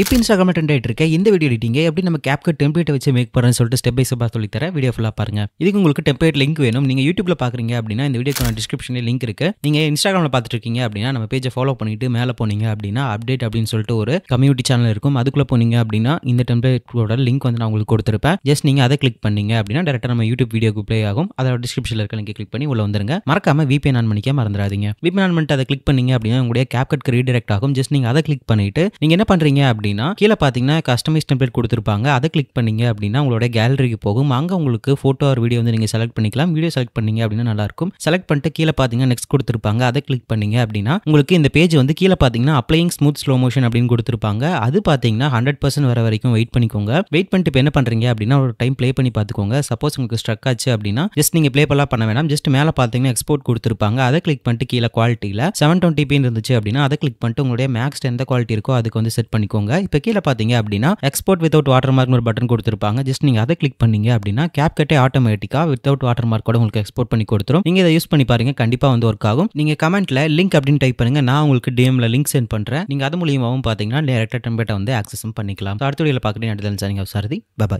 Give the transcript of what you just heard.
இப்போ இன்ஸ்டாகிராமில் ட்ரெண்ட் ஆகிட்டு இருக்க இந்த வீடியோ எடிட்டிங்க எப்படி நம்ம கேப்கட் டெம்ப்ளேட்டை வச்சு மேக் பண்ணுறேன்னு சொல்லிட்டு ஸ்டெப் பை ஸ்டெப்பாக சொல்லித்தரேன். வீடியோ ஃபுல்லாக பாருங்க. இதுக்கு உங்களுக்கு டெம்ப்ளேட் லிங்க் வேணும். நீங்கள் யூடியூப்ல பார்க்குறீங்க அப்படின்னா இந்த வீடியோக்கான டிஸ்கிரிப்ஷனில் லிங்க் இருக்கு. நீங்கள் இன்ஸ்டாகிராமில் பார்த்துட்டு இருக்கீங்க அப்படின்னா நம்ம பேஜை ஃபாலோ பண்ணிட்டு மேலே போனீங்க அப்படின்னா அப்டேட் அப்படின்னு சொல்லிட்டு ஒரு கம்யூனிட்டி சேனல் இருக்கும். அதுக்குள்ளே போனீங்க அப்படின்னா இந்த டெம்ப்ளேட்டோட லிங்க் வந்து நான் உங்களுக்கு கொடுத்துருப்பேன். ஜஸ்ட் நீங்கள் அதை கிளிக் பண்ணீங்க அப்படின்னா டேரக்டாக நம்ம யூடியூப் வீடியோக்கு ப்ளே ஆகும். அதோட டிஸ்கிரிப்ஷனில் இருக்க லிங்க் கிளிக் பண்ணி உள்ள வந்துருங்க. மறக்காம VPN ஆன் பண்ணிக்க மறந்துடாதீங்க. VPN ஆன் பண்ணிட்டு அதை கிளிக் பண்ணீங்க அப்படின்னா உங்களுடைய கேப்கட்க்கு ரீடைரக்ட் ஆகும். ஜஸ்ட் நீங்கள் அதை கிளிக் பண்ணிட்டு நீங்கள் என்ன பண்ணுறீங்க அப்படின்னா கீழே பார்த்தீங்கன்னா கஸ்டமைஸ் டெம்ப்ளேட் கொடுத்துருப்பாங்க. அதை கிளிக் பண்ணீங்க அப்படின்னா உங்களோட கேலரிக்கு போகும். அங்கே உங்களுக்கு ஃபோட்டோ ஆர் வீடியோ வந்து நீங்கள் செலக்ட் பண்ணிக்கலாம். வீடியோ செலக்ட் பண்ணீங்க அப்படின்னா நல்லாயிருக்கும். செலக்ட் பண்ணிட்டு கீழே பார்த்தீங்கன்னா நெக்ஸ்ட் கொடுத்துருப்பாங்க. அதை கிளிக் பண்ணீங்க அப்படின்னா உங்களுக்கு இந்த பேஜ் வந்து கீழே பார்த்தீங்கன்னா அப்ளையிங் ஸ்மூத் ஸ்லோ மோஷன் அப்படின்னு கொடுத்துருப்பாங்க. அது பார்த்தீங்கன்னா 100% வர வரைக்கும் வெயிட் பண்ணிக்கோங்க. வெயிட் பண்ணிட்டு இப்போ என்ன பண்ணுறீங்க அப்படின்னா ஒரு டைம் ப்ளே பண்ணி பார்த்துக்கோங்க. சப்போஸ் உங்களுக்கு ஸ்ட்ரக் ஆச்சு அப்படின்னா ஜஸ்ட் நீங்கள் ப்ளே பண்ண வேணாம். ஜஸ்ட் மேலே பார்த்தீங்கன்னா எக்ஸ்போர்ட் கொடுத்துருப்பாங்க. அதை கிளிக் பண்ணிட்டு கீழே குவாலிட்டியில் 720p இருந்துச்சு அப்படின்னா அதை கிளிக் பண்ணிட்டு உங்களுடைய மேக்ஸ் எந்த குவாலிட்டி இருக்கோ அதுக்கு வந்து செட் பண்ணிக்கோங்க. இப்போ கீழே பார்த்தீங்க அப்படின்னா எக்ஸ்போர்ட் வித்வுட் வாட்டர் மார்க் ஒரு பட்டன் கொடுத்துருப்பாங்க. ஜஸ்ட் நீங்கள் அதை கிளிக் பண்ணீங்க அப்படின்னா கேப்கட்டே ஆட்டோமேட்டிக்காக வித்வுட் வாட்டர் மார்க் கூட உங்களுக்கு எக்ஸ்போர்ட் பண்ணி கொடுத்துரும். நீங்கள் இதை யூஸ் பண்ணி பாருங்க, கண்டிப்பாக வந்து ஒர்க் ஆகும். நீங்கள் கமெண்ட்ல லிங்க் அப்படின்னு டைப் பண்ணுங்க. நான் உங்களுக்கு டிஎம்ல லிங்க் சென்ட் பண்ணுறேன். நீங்கள் அது மூலியமாகவும் பார்த்தீங்கன்னா டேரக்டாக டெம்ப்ளேட்டை வந்து ஆக்சஸும் பண்ணிக்கலாம். அடுத்த வீடியோவில் பார்க்குறேன். அடுத்த சாரிங்க சாரதி. பை.